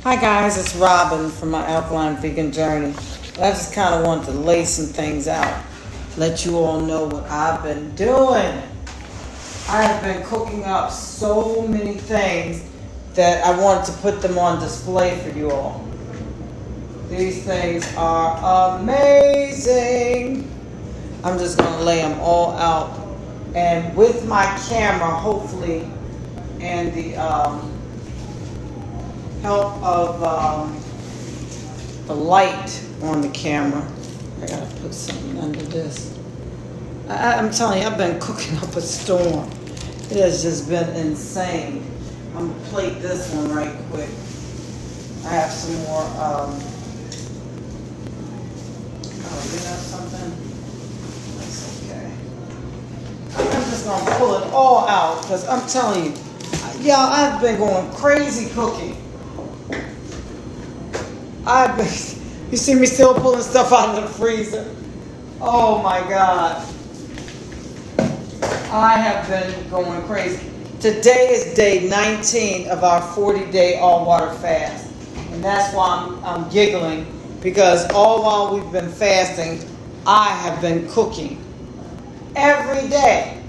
Hi guys, it's Robin from my Alkaline Vegan Journey. I just kind of wanted to lay some things out, let you all know what I've been doing. I have been cooking up so many things that I wanted to put them on display for you all. These things are amazing. I'm just going to lay them all out. And with my camera, hopefully, and the help of the light on the camera. I gotta put something under this. I'm telling you, I've been cooking up a storm. It has just been insane. I'm gonna plate this one right quick. I have some more, something? That's okay. I'm just gonna pull it all out because I'm telling you, y'all, I've been going crazy cooking. You see me still pulling stuff out of the freezer. Oh my God. I have been going crazy. Today is day 19 of our 40-day all-water fast. And that's why I'm giggling, because all while we've been fasting, I have been cooking. Every day.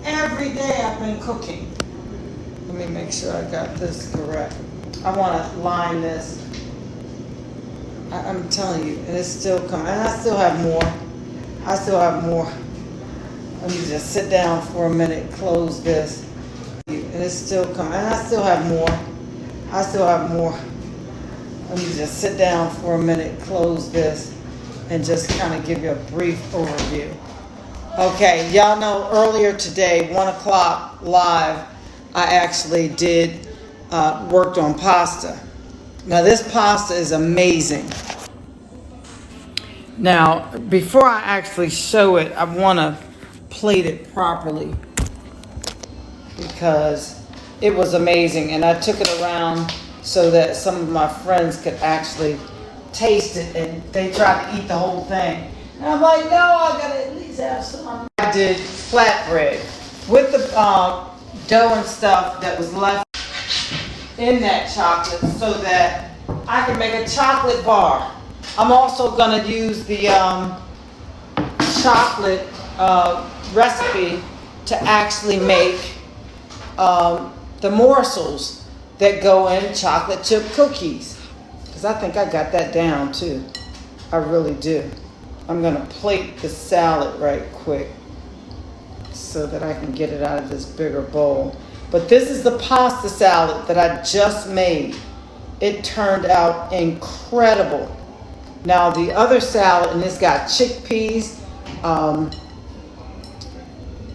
Every day I've been cooking. Let me make sure I got this correct. I want to line this. I'm telling you, and it's still coming. And I still have more. Let me just sit down for a minute, close this. And it's still coming. And I still have more. Let me just sit down for a minute, close this, and just kind of give you a brief overview. Okay, y'all know earlier today, 1 o'clock live, I actually worked on pasta. Now this pasta is amazing. Now, before I actually show it, I want to plate it properly because it was amazing. And I took it around so that some of my friends could actually taste it, and they tried to eat the whole thing. And I'm like, no, I got to at least have some. I did flatbread with the dough and stuff that was left in that chocolate so that I can make a chocolate bar. I'm also going to use the chocolate recipe to actually make the morsels that go in chocolate chip cookies. Because I think I got that down too. I really do. I'm going to plate the salad right quick so that I can get it out of this bigger bowl. But this is the pasta salad that I just made. It turned out incredible. Now the other salad, and it's got chickpeas,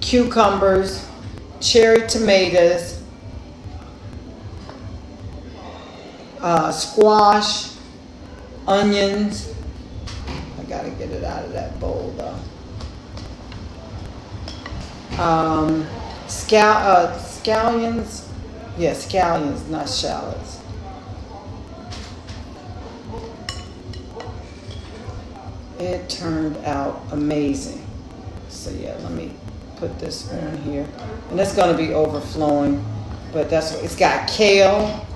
cucumbers, cherry tomatoes, squash, onions. I gotta get it out of that bowl though. Scallions. Yeah, scallions, not shallots. It turned out amazing. So yeah, let me put this on here. And it's going to be overflowing, but that's what it's got. Kale.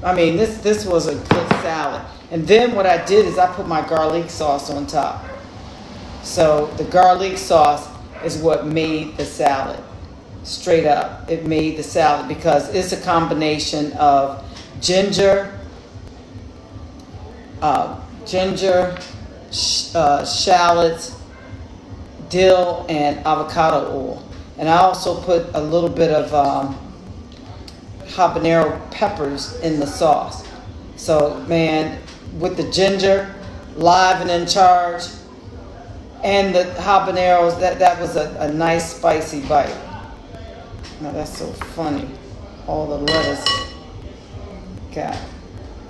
I mean, this was a good salad. And then what I did is I put my garlic sauce on top. So the garlic sauce is what made the salad. Straight up, it made the salad because it's a combination of ginger, shallots, dill, and avocado oil. And I also put a little bit of habanero peppers in the sauce. So, man, with the ginger, live and in charge, and the habaneros, that was a nice spicy bite. Now that's so funny. All the lettuce got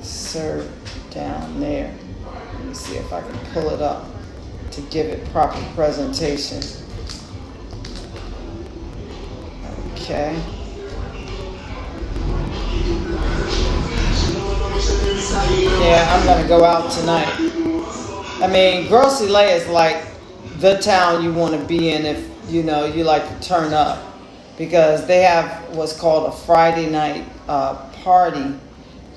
served down there. Let me see if I can pull it up to give it proper presentation. Okay. Yeah, I'm gonna go out tonight. I mean, Grocery Lay is like the town you want to be in if you like to turn up, because they have what's called a Friday night party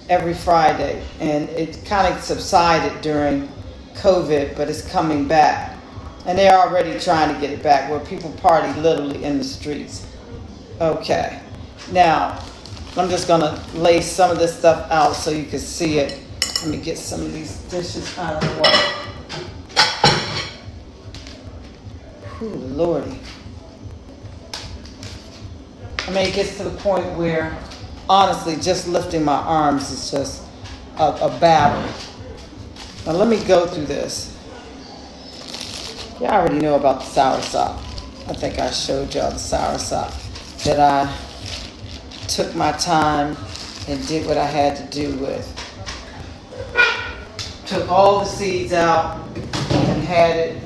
every Friday, and it kind of subsided during COVID, but it's coming back. And they're already trying to get it back, where people party literally in the streets. Okay, now I'm just gonna lay some of this stuff out so you can see it. Let me get some of these dishes out of the way. Ooh, Lordy. I mean, it gets to the point where, honestly, just lifting my arms is just a battle. Now let me go through this. You already know about the soursop. I think I showed y'all the soursop that I took my time and did what I had to do with. Took all the seeds out and had it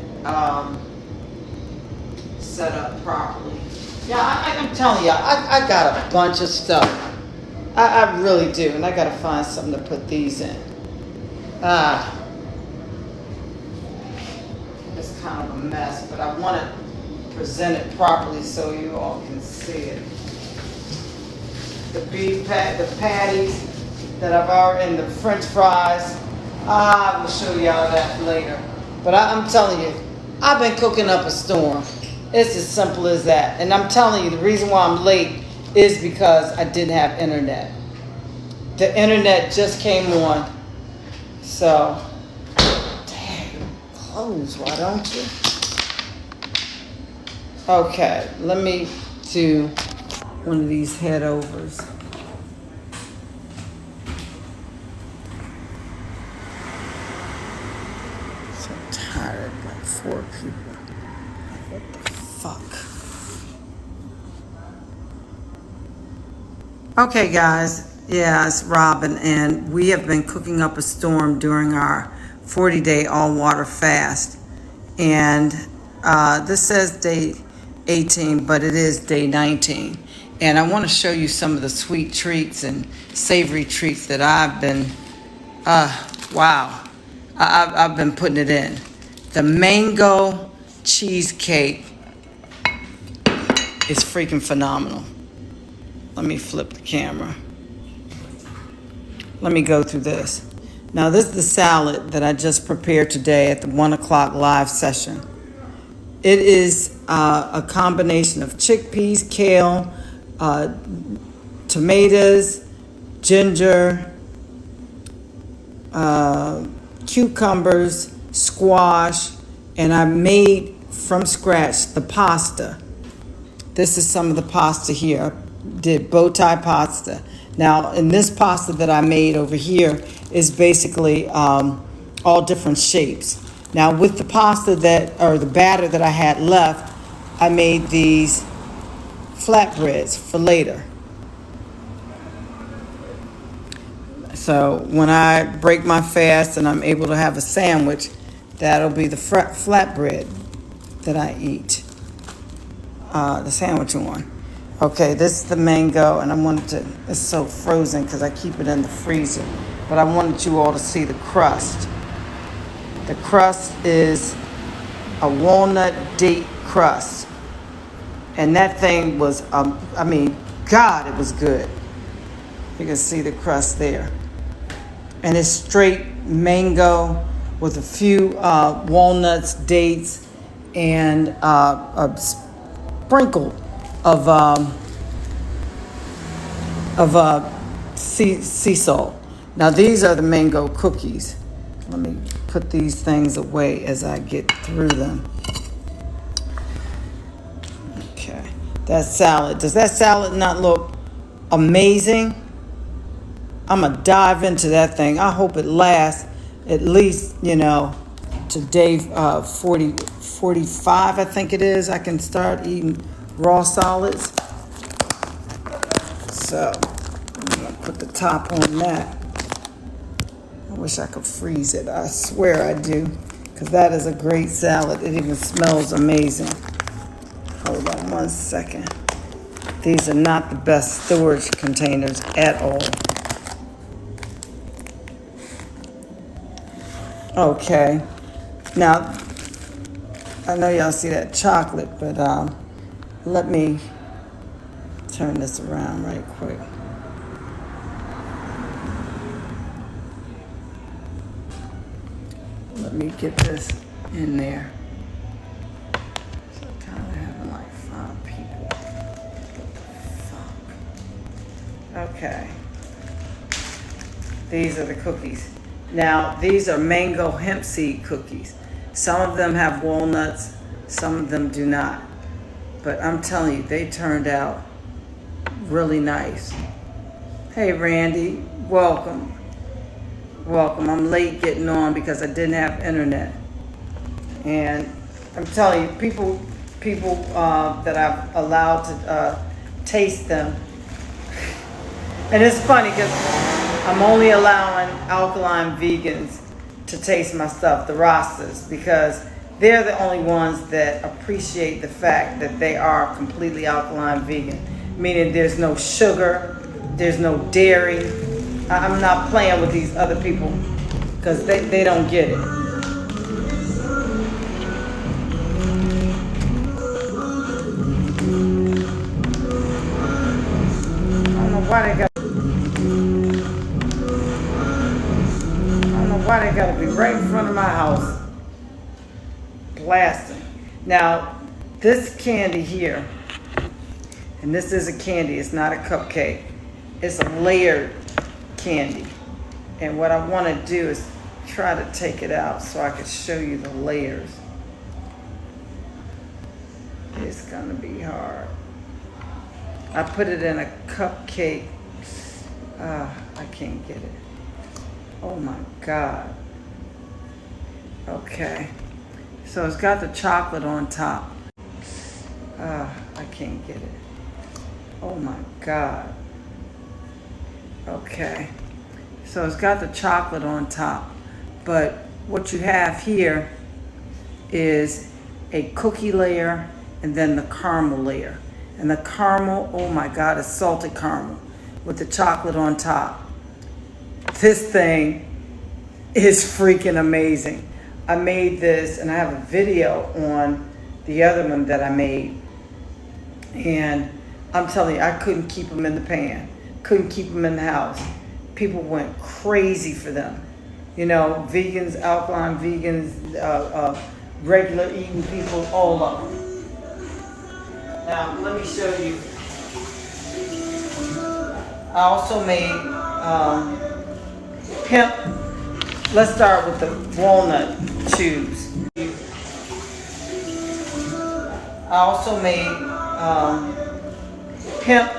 set up properly. Yeah, I'm telling y'all, I got a bunch of stuff. I really do, and I got to find something to put these in. It's kind of a mess, but I want to present it properly so you all can see it. The beef the patties that I've already, and the French fries. I will show y'all that later. But I'm telling you, I've been cooking up a storm. It's as simple as that. And I'm telling you, the reason why I'm late is because I didn't have internet. The internet just came on. So, dang, close, why don't you? Okay, let me do one of these head overs. So tired, like 4 people. What the fuck? Okay, guys. Yeah, it's Robin, and we have been cooking up a storm during our 40-day all-water fast. And this says day 18, but it is day 19. And I want to show you some of the sweet treats and savory treats that I've been, I've been putting it in. The mango cheesecake is freaking phenomenal. Let me flip the camera. Let me go through this. Now, this is the salad that I just prepared today at the 1 o'clock live session. It is a combination of chickpeas, kale, tomatoes, ginger, cucumbers, squash, and I made from scratch the pasta. This is some of the pasta here. I did bow tie pasta. Now, in this pasta that I made over here is basically all different shapes. Now, with the pasta or the batter that I had left, I made these flatbreads for later. So when I break my fast and I'm able to have a sandwich, that'll be the flatbread that I eat the sandwich on. Okay, this is the mango, and it's so frozen because I keep it in the freezer, but I wanted you all to see the crust. The crust is a walnut date crust, and that thing was, God, it was good. You can see the crust there. And it's straight mango with a few walnuts, dates, and a sprinkle of sea salt. Now these are the mango cookies. Let me put these things away as I get through them. Okay, that salad. Does that salad not look amazing? I'm gonna dive into that thing. I hope it lasts at least, to day 45, I think it is. I can start eating raw solids. So I'm gonna put the top on that. I wish I could freeze it. I swear I do, because that is a great salad. It even smells amazing. Hold on 1 second. These are not the best storage containers at all. Okay. Now, I know y'all see that chocolate, but let me turn this around right quick. let me get this in there. So kind of having like 5 people. Fuck. Okay. These are the cookies. Now, these are mango hemp seed cookies. Some of them have walnuts, some of them do not. But I'm telling you, they turned out really nice. Hey, Randy, welcome. Welcome. I'm late getting on because I didn't have internet. And I'm telling you, people that I've allowed to taste them. And it's funny because I'm only allowing alkaline vegans to taste my stuff, the Rastas, because they're the only ones that appreciate the fact that they are completely alkaline vegan, meaning there's no sugar, there's no dairy. I'm not playing with these other people because they don't get it. I don't know why they gotta be right in front of my house. Blasting. Now, this candy here, and this is a candy, it's not a cupcake. It's a layered candy. And what I want to do is try to take it out so I can show you the layers. It's gonna be hard. I put it in a cupcake. I can't get it. Oh my God. Okay. So it's got the chocolate on top. I can't get it. Oh my God. Okay. So it's got the chocolate on top. But what you have here is a cookie layer and then the caramel layer. And the caramel, oh my God, is salted caramel with the chocolate on top. This thing is freaking amazing. I made this and I have a video on the other one that I made. And I'm telling you, I couldn't keep them in the pan. Couldn't keep them in the house. People went crazy for them. You know, vegans, alkaline vegans, regular eating people, all of them. Now, let me show you. I also made hemp. Let's start with the walnut chews. I also made hemp.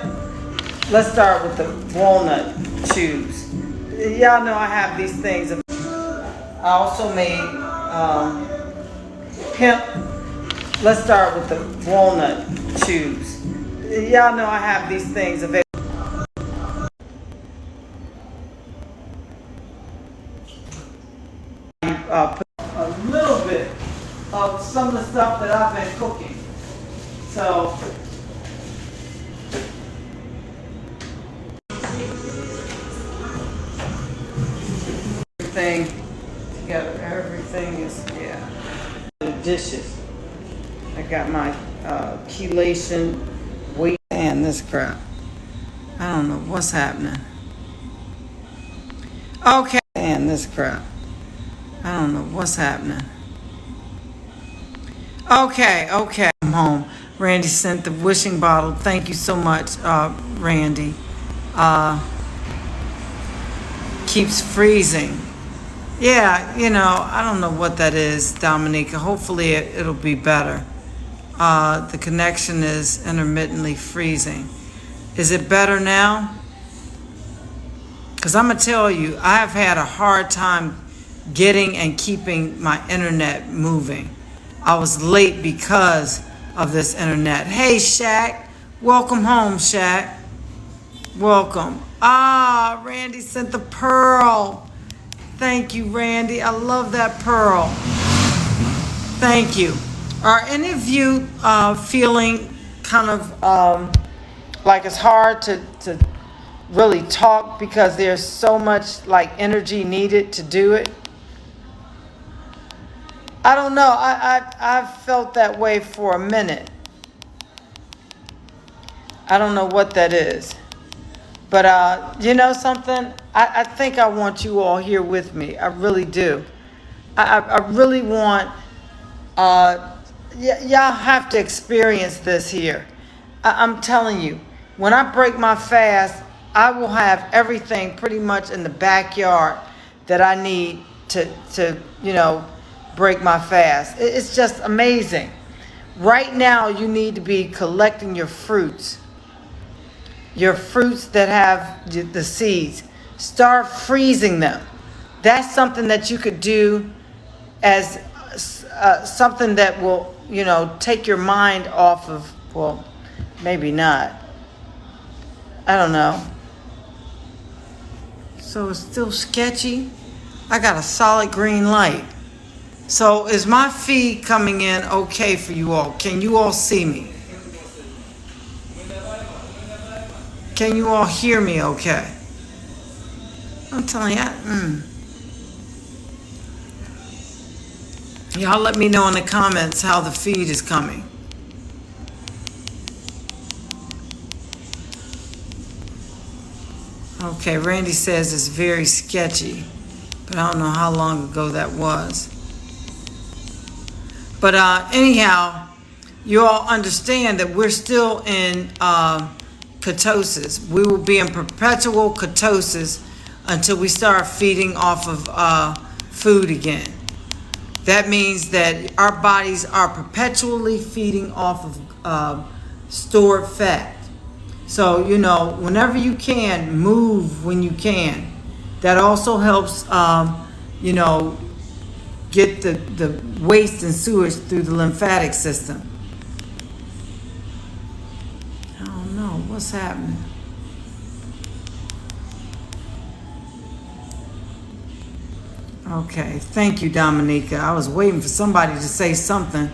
Let's start with the walnut chews. Y'all know I have these things. I also made hemp. Let's start with the walnut chews. Y'all know I have these things available. Put a little bit of some of the stuff that I've been cooking. So everything together, everything is, yeah. The dishes. I got my chelation wheat and this crap. I don't know what's happening. Okay, and this crap. I don't know what's happening. Okay. I'm home. Randy sent the wishing bottle. Thank you so much, Randy. Keeps freezing. Yeah, you know, I don't know what that is, Dominica. Hopefully it'll be better. The connection is intermittently freezing. Is it better now? Because I'm going to tell you, I have had a hard time getting and keeping my internet moving. I was late because of this internet. Hey, Shaq. Welcome home, Shaq. Welcome. Randy sent the pearl. Thank you, Randy. I love that pearl. Thank you. Are any of you feeling kind of like it's hard to really talk because there's so much like energy needed to do it? I don't know. I've felt that way for a minute. I don't know what that is. But you know something? I think I want you all here with me. I really do. I really want, y'all have to experience this here. I'm telling you, when I break my fast, I will have everything pretty much in the backyard that I need to break my fast. It's just amazing. Right now, you need to be collecting your fruits that have the seeds. Start freezing them. That's something that you could do as something that will, take your mind off of, well, maybe not. I don't know. So it's still sketchy. I got a solid green light. So is my feed coming in okay for you all? Can you all see me? Can you all hear me okay? I'm telling you, Y'all let me know in the comments how the feed is coming. Okay, Randy says it's very sketchy, but I don't know how long ago that was. But anyhow, you all understand that we're still in ketosis. We will be in perpetual ketosis until we start feeding off of food again. That means that our bodies are perpetually feeding off of stored fat. So, whenever you can, move when you can. That also helps, get the waste and sewage through the lymphatic system. I don't know what's happening. Okay, thank you, Dominica. I was waiting for somebody to say something.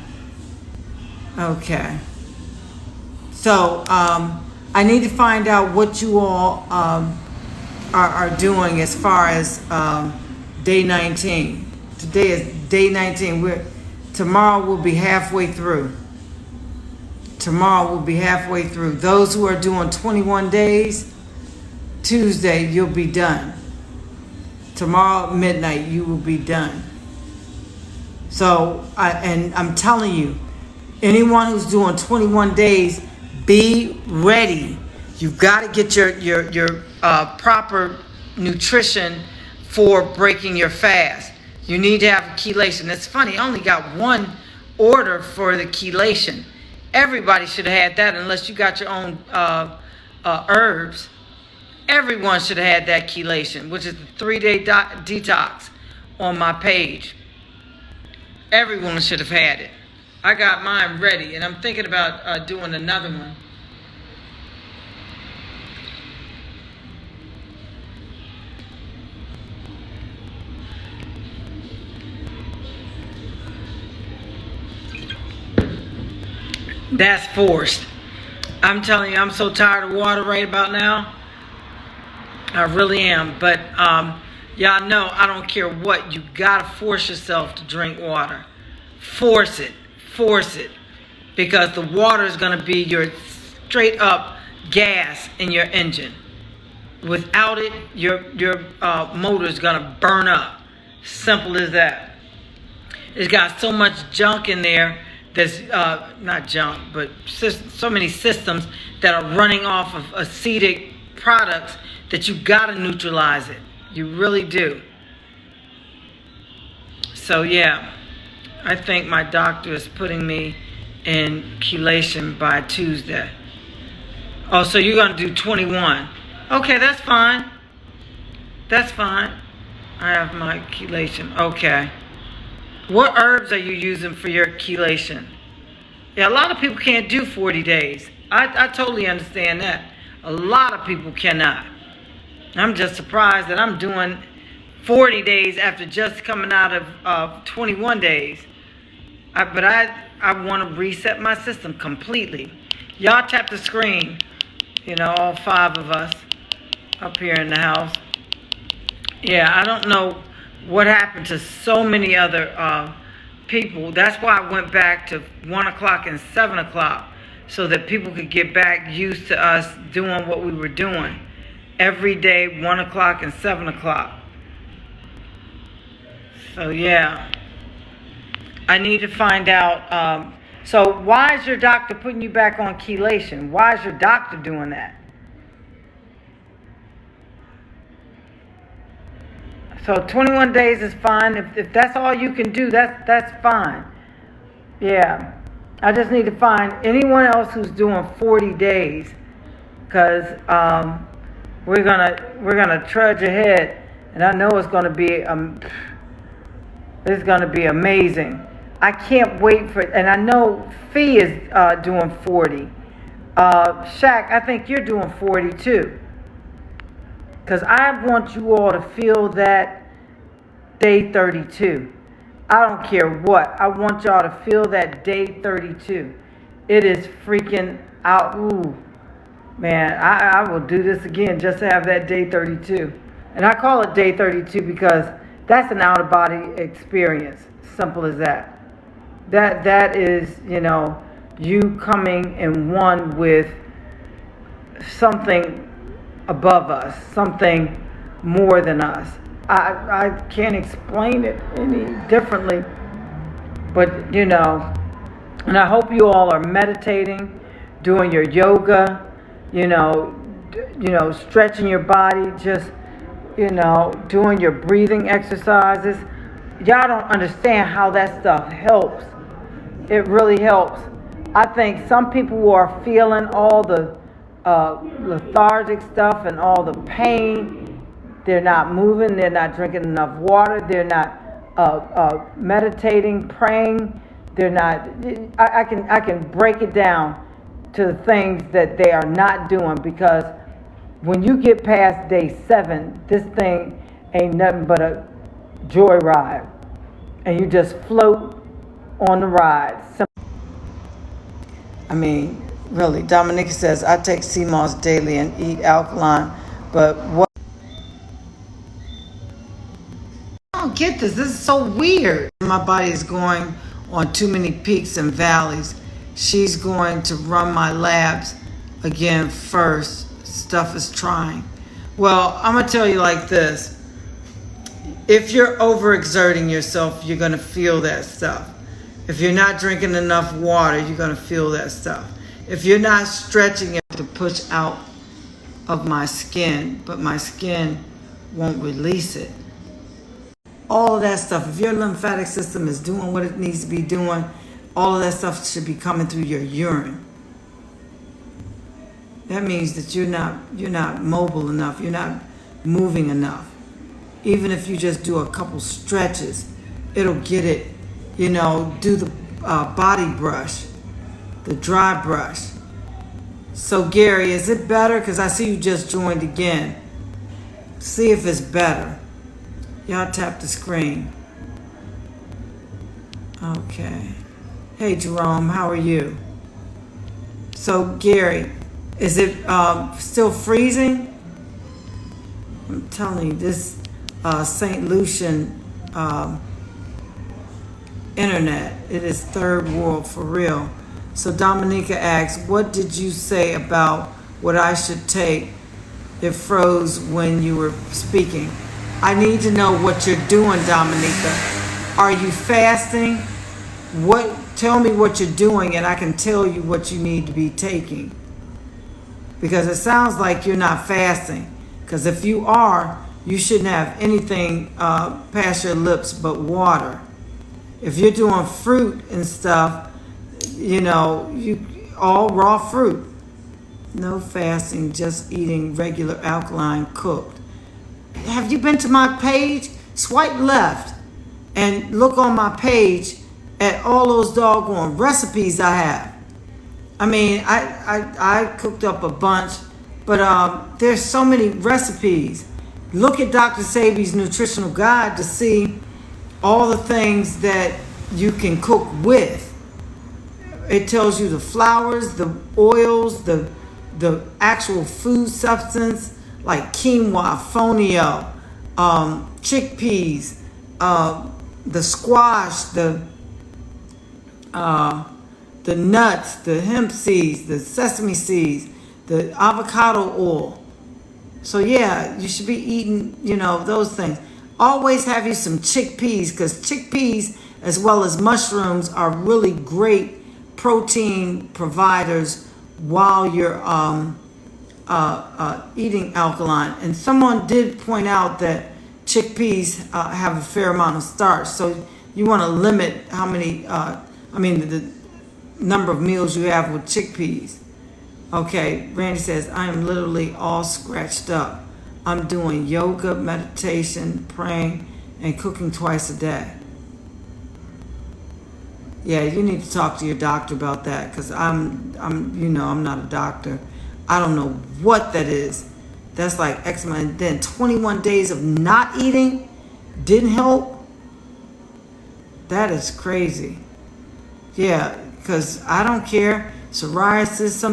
Okay. So, I need to find out what you all are doing as far as day 19. Today is day 19. Tomorrow we'll be halfway through. Tomorrow we'll be halfway through. Those who are doing 21 days, Tuesday you'll be done. Tomorrow at midnight you will be done. So, I'm telling you, anyone who's doing 21 days, be ready. You've got to get your proper nutrition for breaking your fast. You need to have a chelation. It's funny, I only got one order for the chelation. Everybody should have had that unless you got your own herbs. Everyone should have had that chelation, which is the 3-day detox on my page. Everyone should have had it. I got mine ready, and I'm thinking about doing another one. That's forced. I'm telling you, I'm so tired of water right about now. I really am. But y'all know I don't care what. You got to force yourself to drink water. Force it. Force it. Because the water is going to be your straight up gas in your engine. Without it, your motor is going to burn up. Simple as that. It's got so much junk in there. There's not junk, but so many systems that are running off of acetic products that you got to neutralize it. You really do. So yeah, I think my doctor is putting me in chelation by Tuesday. Oh, so you're going to do 21. Okay, that's fine. That's fine. I have my chelation. Okay. What herbs are you using for your chelation? Yeah, a lot of people can't do 40 days. I totally understand that. A lot of people cannot. I'm just surprised that I'm doing 40 days after just coming out of 21 days. But I want to reset my system completely. Y'all tap the screen. All 5 of us up here in the house. Yeah, I don't know what happened to so many other people. That's why I went back to 1 o'clock and 7 o'clock so that people could get back used to us doing what we were doing. Every day, 1 o'clock and 7 o'clock. So yeah, I need to find out. So why is your doctor putting you back on chelation? Why is your doctor doing that? So 21 days is fine. If that's all you can do, that's fine. Yeah. I just need to find anyone else who's doing 40 days, because we're gonna trudge ahead, and I know it's gonna be amazing. I can't wait for it, and I know Fee is doing 40. Shaq, I think you're doing 40 too. Because I want you all to feel that day 32. I don't care what. I want y'all to feel that day 32. It is freaking out. Ooh, man, I will do this again just to have that day 32. And I call it day 32 because that's an out-of-body experience. Simple as that. That is, you coming in one with something above us, something more than us. I can't explain it any differently, but and I hope you all are meditating, doing your yoga, stretching your body, just doing your breathing exercises. Y'all don't understand how that stuff helps. It really helps. I think some people who are feeling all the lethargic stuff and all the pain, they're not moving, they're not drinking enough water, they're not meditating, praying, they're not. I can break it down to the things that they are not doing, because when you get past day 7, this thing ain't nothing but a joyride, and you just float on the ride. I mean, really, Dominica says, I take sea moss daily and eat alkaline, but what? I don't get this. This is so weird. My body is going on too many peaks and valleys. She's going to run my labs again first. Stuff is trying. Well, I'm going to tell you like this. If you're overexerting yourself, you're going to feel that stuff. If you're not drinking enough water, you're going to feel that stuff. If you're not stretching it to push out of my skin, but my skin won't release it. All of that stuff, if your lymphatic system is doing what it needs to be doing, all of that stuff should be coming through your urine. That means that you're not mobile enough, you're not moving enough. Even if you just do a couple stretches, it'll get it. Do the body brush, the dry brush. So Gary, is it better? Because I see you just joined again. See if it's better. Y'all tap the screen. Okay. Hey Jerome, how are you? So Gary, is it still freezing? I'm telling you, this St. Lucian internet, it is third world for real. So Dominica asks, what did you say about what I should take? It froze when you were speaking. I need to know what you're doing, Dominica. Are you fasting? Tell me what you're doing, and I can tell you what you need to be taking. Because it sounds like you're not fasting. Because if you are, you shouldn't have anything past your lips but water. If you're doing fruit and stuff, all raw fruit. No fasting, just eating regular alkaline cooked. Have you been to my page? Swipe left and look on my page at all those doggone recipes I have. I mean, I cooked up a bunch, but there's so many recipes. Look at Dr. Sabi's nutritional guide to see all the things that you can cook with. It tells you the flours, the oils, the actual food substance, like quinoa, fonio, chickpeas, the squash, the nuts, the hemp seeds, the sesame seeds, the avocado oil. So yeah, you should be eating, those things. always have you some chickpeas, because chickpeas as well as mushrooms are really great protein providers while you're eating alkaline. And someone did point out that chickpeas have a fair amount of starch, so you want to limit how many, the number of meals you have with chickpeas. Okay, Randy says, I am literally all scratched up. I'm doing yoga, meditation, praying, and cooking twice a day. Yeah, you need to talk to your doctor about that, because I'm not a doctor. I don't know what that is. That's like eczema. And then 21 days of not eating didn't help. That is crazy. Yeah, because I don't care. Psoriasis,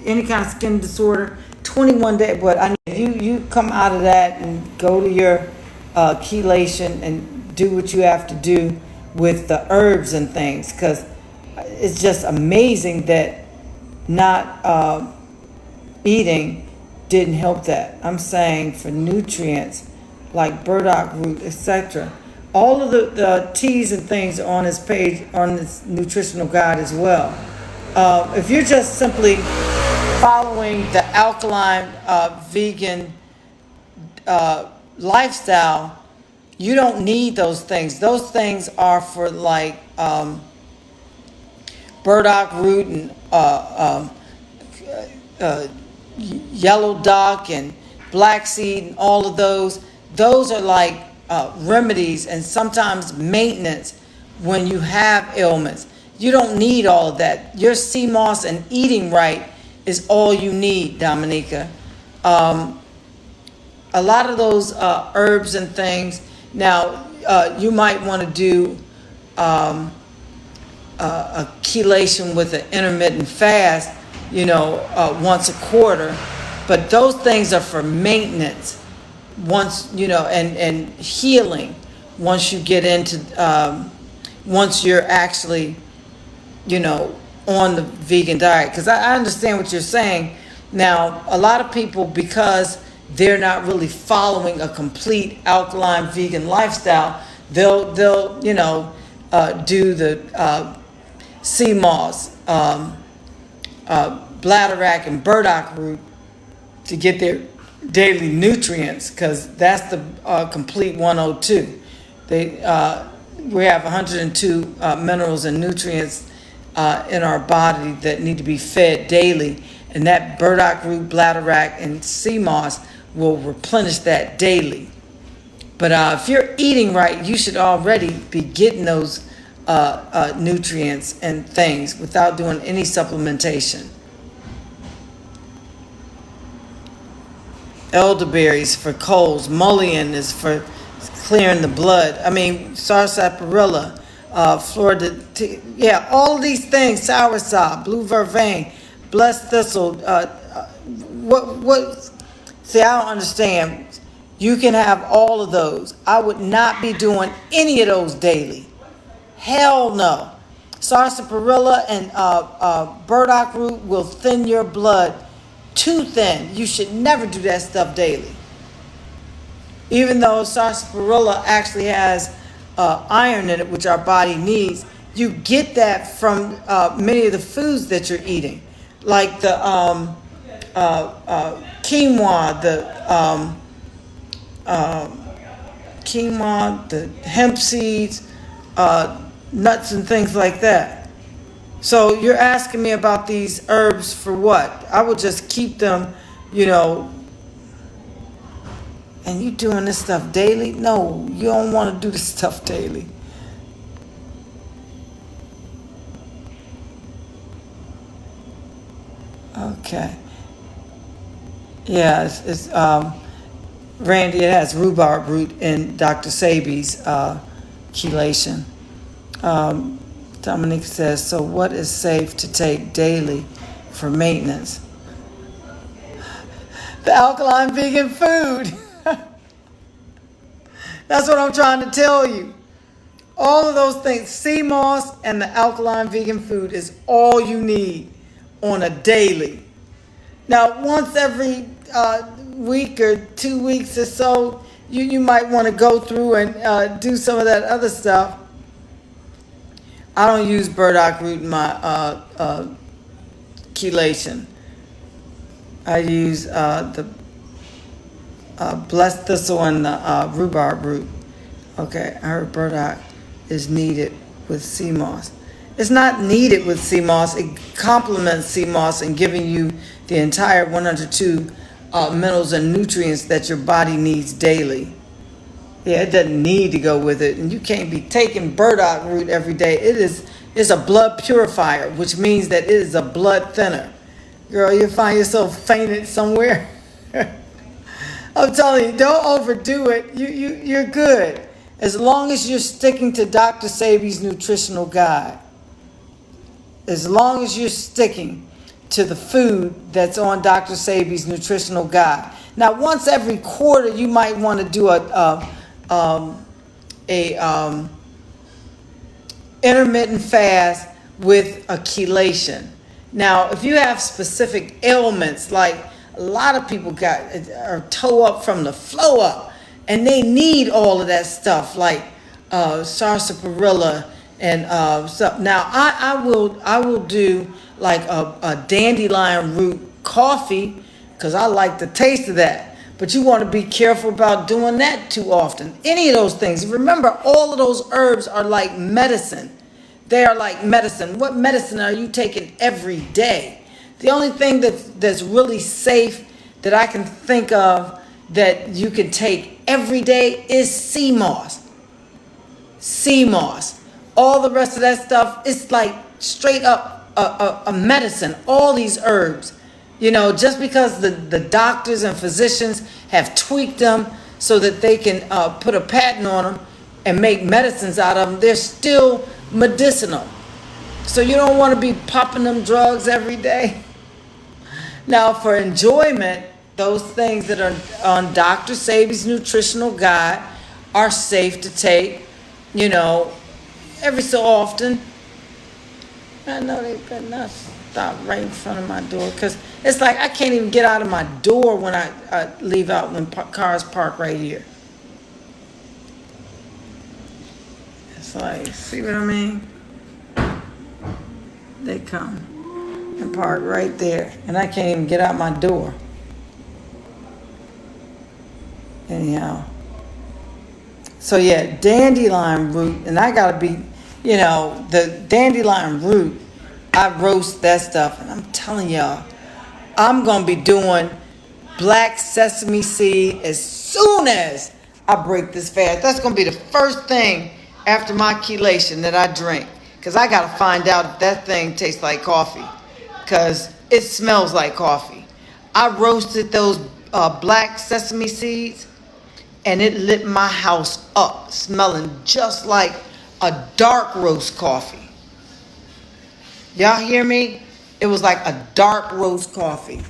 any kind of skin disorder, 21 days. But I need you come out of that and go to your chelation and do what you have to do with the herbs and things, because it's just amazing that not eating didn't help that. I'm saying for nutrients like burdock root, etc. All of the teas and things are on this page, on this nutritional guide as well. If you're just simply following the alkaline vegan lifestyle, you don't need those things. Those things are for like burdock root and yellow dock and black seed and all of those. Those are like remedies and sometimes maintenance when you have ailments. You don't need all of that. Your sea moss and eating right is all you need, Dominica. A lot of those herbs and things. Now, you might want to do a chelation with an intermittent fast, once a quarter. But those things are for maintenance once, and healing once you get into, once you're actually, on the vegan diet. Because I understand what you're saying. Now, a lot of people, because they're not really following a complete alkaline vegan lifestyle, they'll do the sea moss, bladderwrack, and burdock root to get their daily nutrients, because that's the complete 102. We have 102 minerals and nutrients in our body that need to be fed daily, and that burdock root, bladderwrack, and sea moss will replenish that daily. But if you're eating right, you should already be getting those nutrients and things without doing any supplementation. Elderberries for colds. Mullein is for clearing the blood. Sarsaparilla, Florida, all of these things. Soursop, blue vervain, blessed thistle. See, I don't understand. You can have all of those. I would not be doing any of those daily. Hell no. Sarsaparilla and burdock root will thin your blood too thin. You should never do that stuff daily. Even though sarsaparilla actually has iron in it, which our body needs, you get that from many of the foods that you're eating, like the quinoa, the hemp seeds, nuts and things like that. So you're asking me about these herbs for what? I would just keep them, and you doing this stuff daily? No, you don't want to do this stuff daily. Okay. Yeah, it's Randy, it has rhubarb root in Dr. Sabi's chelation. Dominique says, so what is safe to take daily for maintenance? The alkaline vegan food. That's what I'm trying to tell you. All of those things, sea moss and the alkaline vegan food is all you need on a daily. Now, once every week or 2 weeks or so, you might want to go through and do some of that other stuff. I don't use burdock root in my chelation. I use the blessed thistle and the rhubarb root. Okay, I heard burdock is needed with sea moss. It's not needed with sea moss. It complements sea moss in giving you the entire 102 minerals and nutrients that your body needs daily. Yeah, it doesn't need to go with it. And you can't be taking burdock root every day. It's a blood purifier, which means that it is a blood thinner. Girl, you'll find yourself fainted somewhere. I'm telling you, don't overdo it. You're good. As long as you're sticking to Dr. Sebi's nutritional guide. As long as you're sticking to the food that's on Dr. Sebi's nutritional guide. Now, once every quarter, you might want to do a intermittent fast with a chelation. Now, if you have specific ailments, like a lot of people are toe up from the flow up, and they need all of that stuff, like sarsaparilla and stuff. Now, I will do like a dandelion root coffee because I like the taste of that. But you want to be careful about doing that too often. Any of those things. Remember, all of those herbs are like medicine. They are like medicine. What medicine are you taking every day? The only thing that's really safe that I can think of that you can take every day is sea moss. Sea moss. All the rest of that stuff, it's like straight up a medicine. All these herbs. You know, just because the doctors and physicians have tweaked them so that they can put a patent on them and make medicines out of them, they're still medicinal. So you don't want to be popping them drugs every day. Now, for enjoyment, those things that are on Dr. Sebi's nutritional guide are safe to take, you know, every so often. I know they better not stop right in front of my door because it's like I can't even get out of my door when I leave out when cars park right here. It's like, see what I mean? They come and park right there, and I can't even get out my door. Anyhow. So yeah, dandelion root, and I gotta be, you know, the dandelion root, I roast that stuff, and I'm telling y'all, I'm gonna be doing black sesame seed as soon as I break this fast. That's gonna be the first thing after my chelation that I drink, because I gotta find out if that thing tastes like coffee, because it smells like coffee. I roasted those black sesame seeds, and it lit my house up, smelling just like a dark roast coffee. Y'all hear me? It was like a dark roast coffee.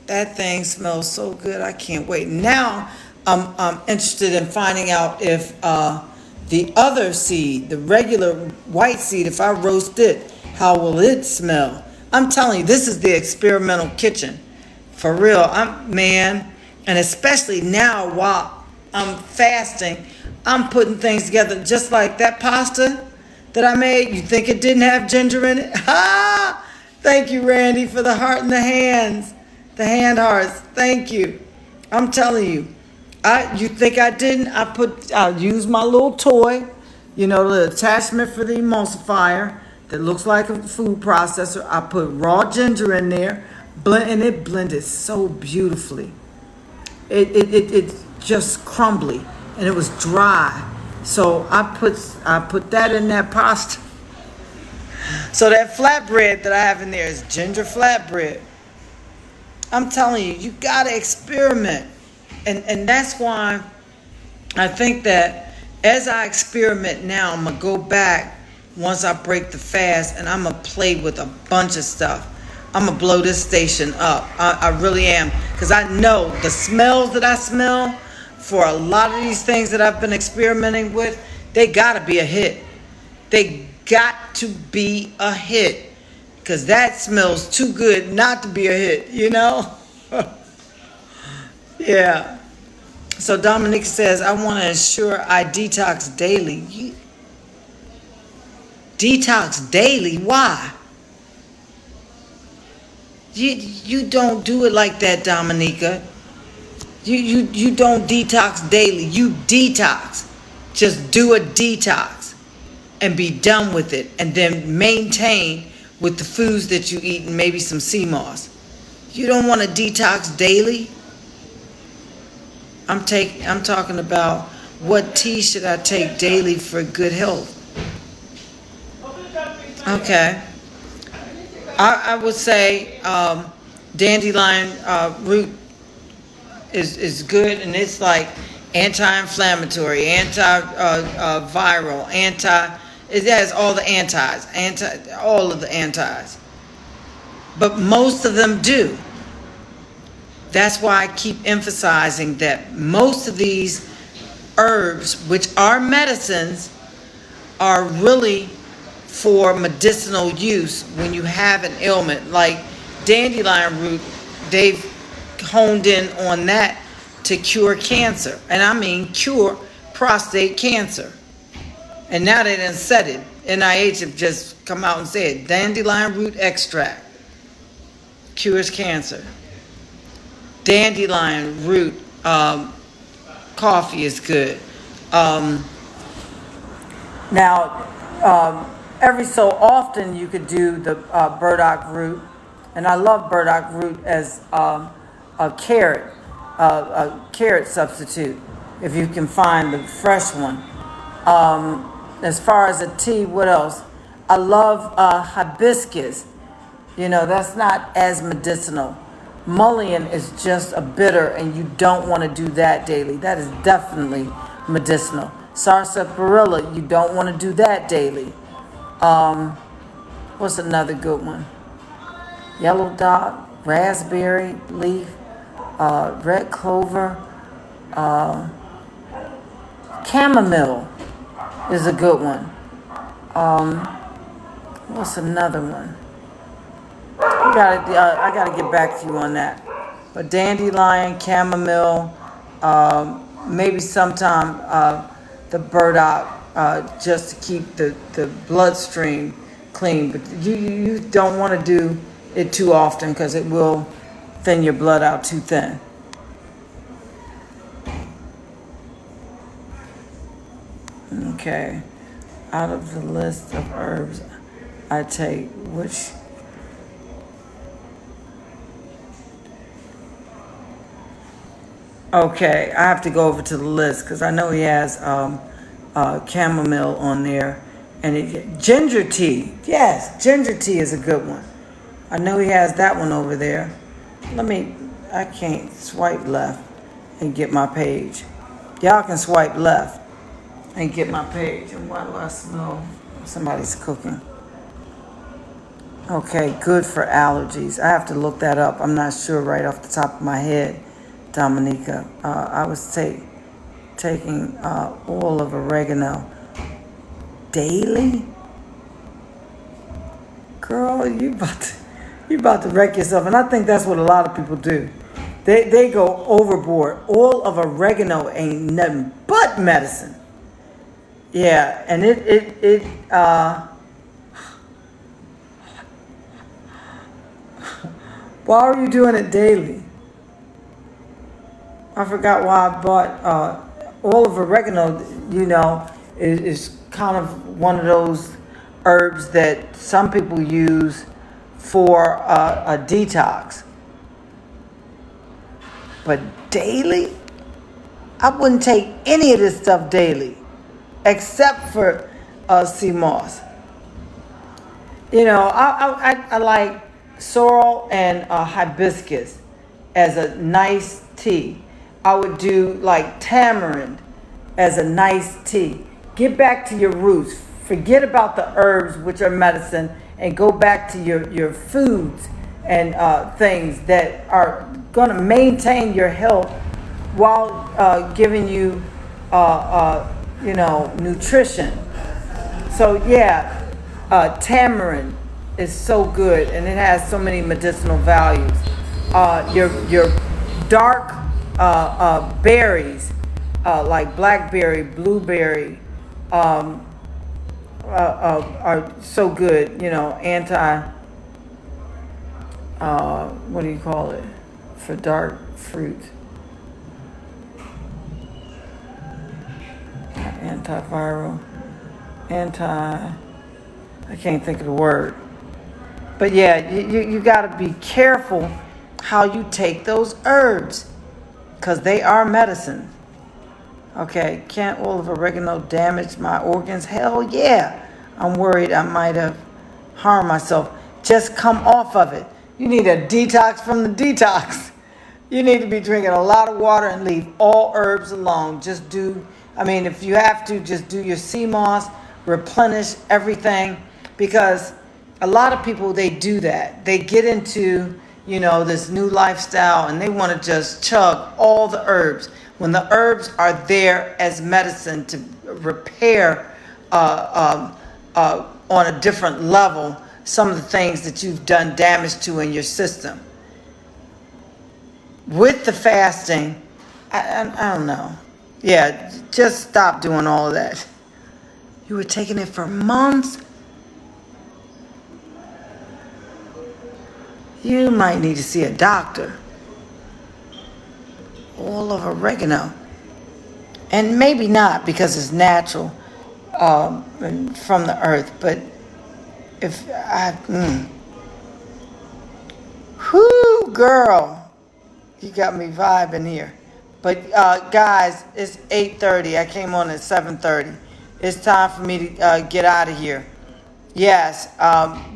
That thing smells so good. I can't wait. Now I'm interested in finding out if the other seed, the regular white seed, if I roast it, how will it smell? I'm telling you, this is the experimental kitchen. For real. And especially now while I'm fasting, I'm putting things together just like that pasta that I made. You think it didn't have ginger in it? Ha! Thank you, Randy, for the heart and the hands. The hand hearts. Thank you. I'm telling you. You think I didn't? I'll use my little toy, you know, the attachment for the emulsifier that looks like a food processor. I put raw ginger in there, and it blended so beautifully. It's just crumbly, and it was dry. So I put that in that pasta. So that flatbread that I have in there is ginger flatbread. I'm telling you, you gotta experiment. And that's why I think that as I experiment now, I'm gonna go back once I break the fast, and I'm gonna play with a bunch of stuff. I'm gonna blow this station up. I really am, because I know the smells that I smell for a lot of these things that I've been experimenting with, they gotta be a hit. They got to be a hit, because that smells too good not to be a hit, you know? Yeah. So Dominique says, I want to ensure I detox daily. Detox daily? Why? You don't do it like that, Dominica. You don't detox daily. You detox. Just do a detox and be done with it, and then maintain with the foods that you eat and maybe some sea moss. You don't want to detox daily. I'm talking about what tea should I take daily for good health. Okay. I would say dandelion root is good, and it's like anti-inflammatory, anti-viral, it has all the all of the antis. But most of them do. That's why I keep emphasizing that most of these herbs, which are medicines, are really for medicinal use when you have an ailment. Like dandelion root, they've honed in on that to cure cancer. And I mean cure prostate cancer. And now they done said it. NIH have just come out and said dandelion root extract cures cancer. Dandelion root coffee is good. Now, every so often you could do the burdock root, and I love burdock root as a carrot substitute if you can find the fresh one. As far as a tea, what else? I love hibiscus. That's not as medicinal. Mullein is just a bitter, and you don't want to do that daily. That is definitely medicinal. Sarsaparilla, you don't want to do that daily. What's another good one? Yellow dot, raspberry leaf, red clover, chamomile is a good one. What's another one? I gotta get back to you on that. But dandelion, chamomile, maybe sometime the burdock, just to keep the bloodstream clean. But you don't want to do it too often, because it will thin your blood out too thin. Okay, out of the list of herbs I take, which... Okay, I have to go over to the list, because I know he has chamomile on there. And ginger tea. Yes, ginger tea is a good one. I know he has that one over there. I can't swipe left and get my page. Y'all can swipe left and get my page. And why do I smell somebody's cooking? Okay, good for allergies. I have to look that up. I'm not sure right off the top of my head, Dominica. I was taking oil of oregano daily. Girl, you about to wreck yourself. And I think that's what a lot of people do. They go overboard. Oil of oregano ain't nothing but medicine. Yeah, and it why are you doing it daily? I forgot why I bought oil of oregano. Is kind of one of those herbs that some people use for a detox. But daily, I wouldn't take any of this stuff daily, except for sea moss. I like sorrel and hibiscus as a nice tea. I would do like tamarind as a nice tea. Get back to your roots. Forget about the herbs, which are medicine, and go back to your foods and things that are going to maintain your health while giving you, nutrition. So yeah, tamarind is so good, and it has so many medicinal values. Your dark berries, like blackberry, blueberry, um, are so good. What do you call it for dark fruit? Antiviral, I can't think of the word. But yeah, you got to be careful how you take those herbs, because they are medicine. Okay, can't oil of oregano damage my organs? Hell yeah. I'm worried I might have harmed myself. Just come off of it. You need a detox from the detox. You need to be drinking a lot of water and leave all herbs alone. If you have to, just do your sea moss, replenish everything, because a lot of people, they do that. They get into, this new lifestyle, and they want to just chug all the herbs, when the herbs are there as medicine to repair on a different level some of the things that you've done damage to in your system. With the fasting, I don't know. Yeah, just stop doing all of that. You were taking it for months. You might need to see a doctor. Oil of oregano. And maybe not, because it's natural and from the earth. But whoo, girl, you got me vibing here. But guys, it's 8:30. I came on at 7:30. It's time for me to get out of here. Yes,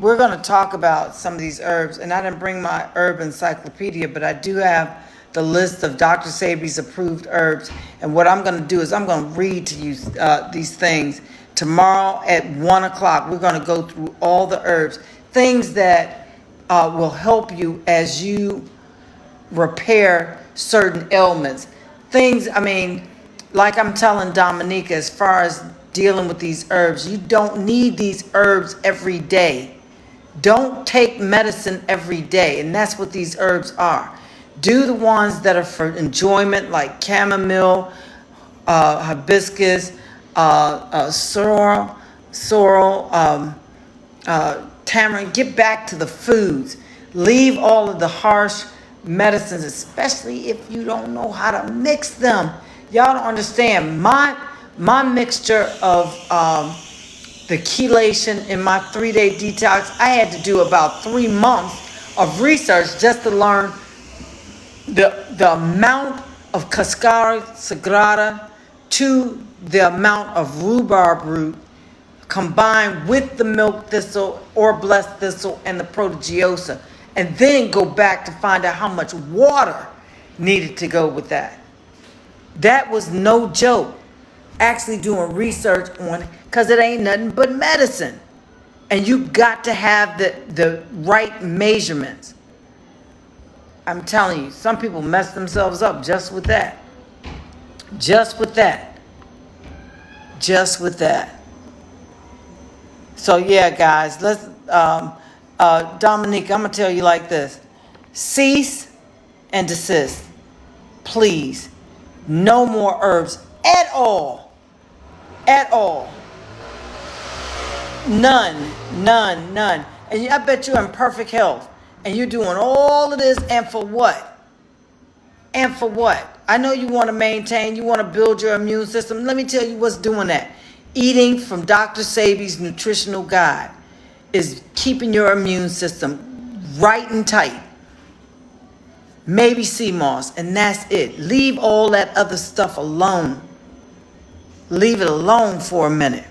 we're going to talk about some of these herbs. And I didn't bring my herb encyclopedia, but I do have the list of Dr. Sabi's approved herbs. And what I'm going to do is I'm going to read to you these things. Tomorrow at 1 o'clock, we're going to go through all the herbs, things that will help you as you repair certain ailments. Things, like I'm telling Dominica, as far as dealing with these herbs, you don't need these herbs every day. Don't take medicine every day, and that's what these herbs are. Do the ones that are for enjoyment, like chamomile, hibiscus, sorrel, tamarind. Get back to the foods. Leave all of the harsh medicines, especially if you don't know how to mix them. Y'all don't understand. My mixture of the chelation in my 3-day detox, I had to do about 3 months of research just to learn the amount of cascara sagrada to the amount of rhubarb root combined with the milk thistle or blessed thistle and the protegiosa, and then go back to find out how much water needed to go with that. That was no joke. Actually doing research on it, because it ain't nothing but medicine. And you got to have the right measurements. I'm telling you, some people mess themselves up just with that. Just with that. So yeah, guys, let's Dominique, I'm gonna tell you like this. Cease and desist. Please. No more herbs at all. At all. None. And I bet you're in perfect health. And you're doing all of this, and for what? I know you want to maintain, you want to build your immune system. Let me tell you what's doing that. Eating from Dr. Sabi's nutritional guide is keeping your immune system right and tight. Maybe sea moss, and that's it. Leave all that other stuff alone. Leave it alone for a minute.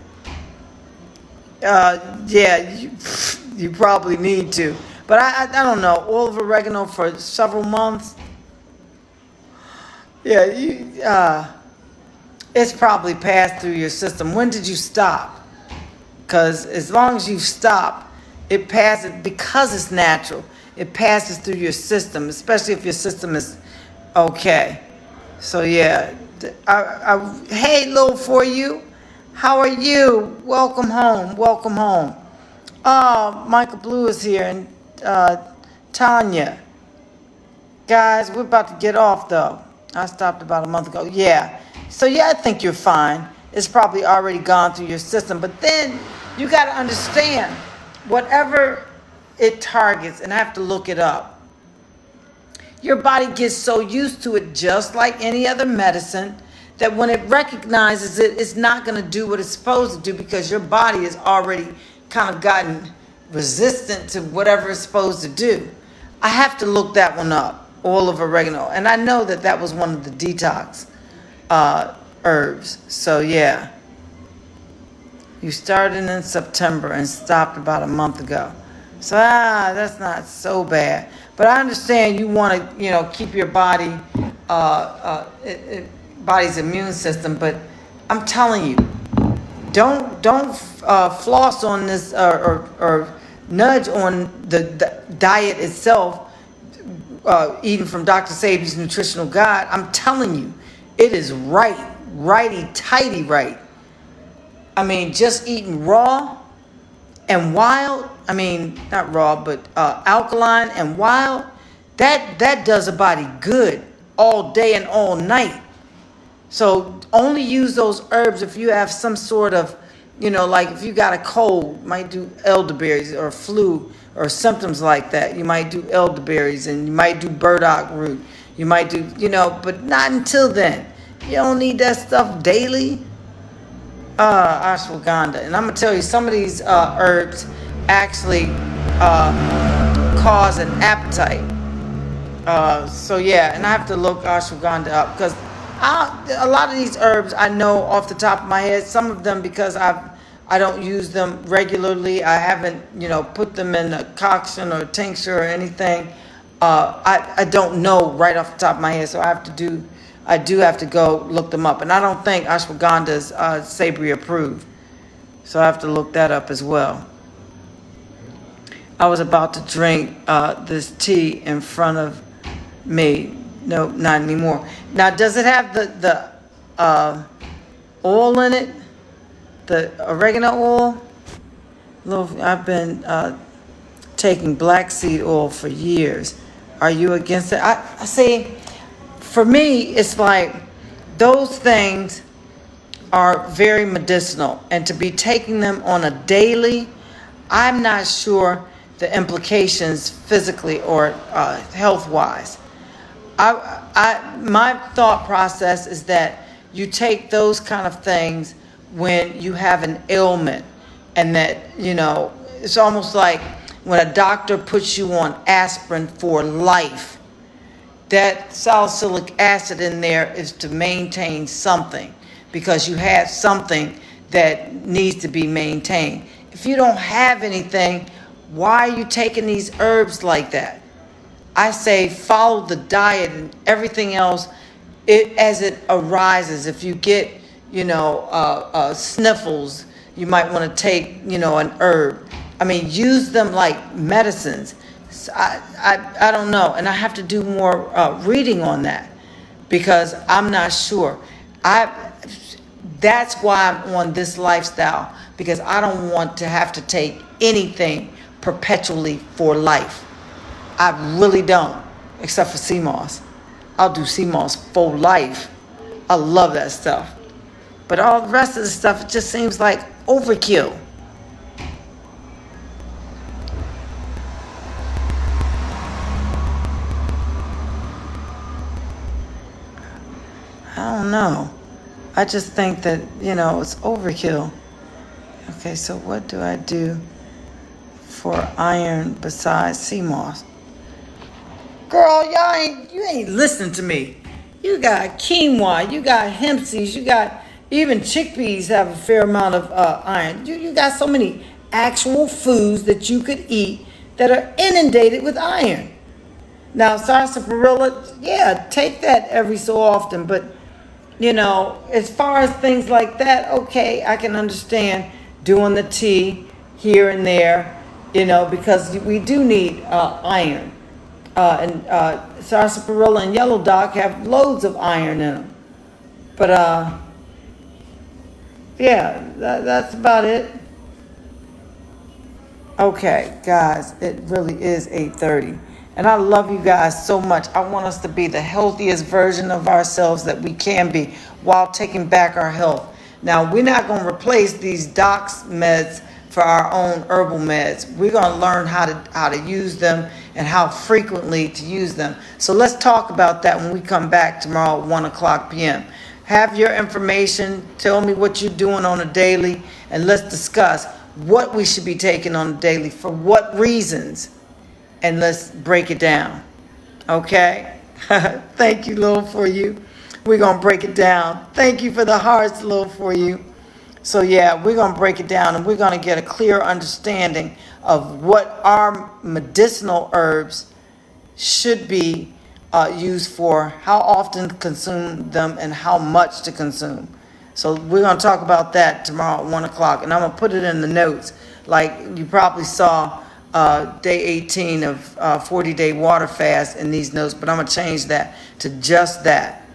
You probably need to. But I don't know. Oil of oregano for several months. Yeah, it's probably passed through your system. When did you stop? Because as long as you stop, it passes, because it's natural. It passes through your system, especially if your system is okay. So yeah, hey, little for you, how are you? Welcome home. Oh, Michael Blue is here, and Tanya. Guys, we're about to get off though. I stopped about a month ago. Yeah. So yeah, I think you're fine. It's probably already gone through your system. But then you got to understand, whatever it targets, and I have to look it up, your body gets so used to it, just like any other medicine, that when it recognizes it, it's not going to do what it's supposed to do, because your body has already kind of gotten resistant to whatever it's supposed to do. I have to look that one up, oil of oregano. And I know that that was one of the detox herbs. So yeah. You started in September and stopped about a month ago. So that's not so bad. But I understand you want to, keep your body's immune system. But I'm telling you, don't floss on this or nudge on the diet itself. Eating from Dr. Sabi's Nutritional Guide, I'm telling you, it is righty-tighty right. I mean, just eating raw and wild, not raw, but alkaline and wild, that does a body good all day and all night. So only use those herbs if you have some sort of, like if you got a cold, might do elderberries, or flu or symptoms like that. You might do elderberries, and you might do burdock root. You might do, but not until then. You don't need that stuff daily. Ashwagandha. And I'm going to tell you, some of these herbs actually cause an appetite. So yeah, and I have to look ashwagandha up, because a lot of these herbs I know off the top of my head. Some of them, because I don't use them regularly. I haven't, put them in a concoction or tincture or anything. I don't know right off the top of my head, so I do have to go look them up. And I don't think ashwagandha is Sabri approved. So I have to look that up as well. I was about to drink this tea in front of me. No, not anymore. Now, does it have the oil in it? The oregano oil? I've been taking black seed oil for years. Are you against it? I see. For me, it's like those things are very medicinal, and to be taking them on a daily, I'm not sure the implications physically or health-wise. My thought process is that you take those kind of things when you have an ailment, and that, it's almost like when a doctor puts you on aspirin for life. That salicylic acid in there is to maintain something, because you have something that needs to be maintained. If you don't have anything, why are you taking these herbs like that? I say follow the diet and everything else as it arises. If you get, sniffles, you might want to take, an herb. Use them like medicines. I don't know, and I have to do more reading on that, because I'm not sure. That's why I'm on this lifestyle, because I don't want to have to take anything perpetually for life. I really don't, except for sea moss. I'll do sea moss for life. I love that stuff. But all the rest of the stuff, it just seems like overkill. I don't know. I just think that, it's overkill. Okay, so what do I do for iron besides sea moss? Girl, you ain't listening to me. You got quinoa, you got hemp seeds, you got even chickpeas have a fair amount of iron. You got so many actual foods that you could eat that are inundated with iron. Now, sarsaparilla, yeah, take that every so often, but as far as things like that, okay, I can understand doing the tea here and there, because we do need iron. And sarsaparilla and yellow dock have loads of iron in them. But, yeah, that's about it. Okay, guys, it really is 8:30. And I love you guys so much. I want us to be the healthiest version of ourselves that we can be while taking back our health. Now, we're not going to replace these docs meds for our own herbal meds. We're going to learn how to use them and how frequently to use them. So let's talk about that when we come back tomorrow at 1 o'clock p.m. Have your information. Tell me what you're doing on a daily, and let's discuss what we should be taking on a daily, for what reasons, and let's break it down. Okay? Thank you, Lord, for you. We're going to break it down. Thank you for the hearts, Lord, for you. So yeah, we're going to break it down, and we're going to get a clear understanding of what our medicinal herbs should be used for, how often to consume them, and how much to consume. So we're going to talk about that tomorrow at 1 o'clock, and I'm going to put it in the notes. Like you probably saw day 18 of 40-day water fast in these notes, but I'm going to change that to just that.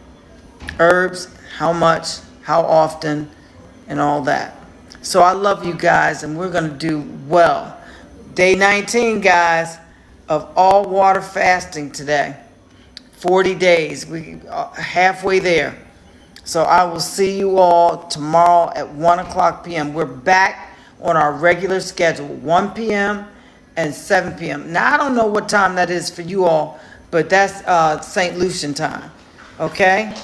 Herbs, how much, how often, and all that. So I love you guys, and we're going to do well. Day 19, guys, of all water fasting today. 40 days. We are halfway there. So I will see you all tomorrow at 1 o'clock p.m. We're back on our regular schedule, 1 p.m. and 7 p.m. Now, I don't know what time that is for you all, but that's St. Lucian time. Okay?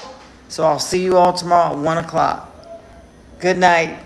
So I'll see you all tomorrow at 1 o'clock. Good night.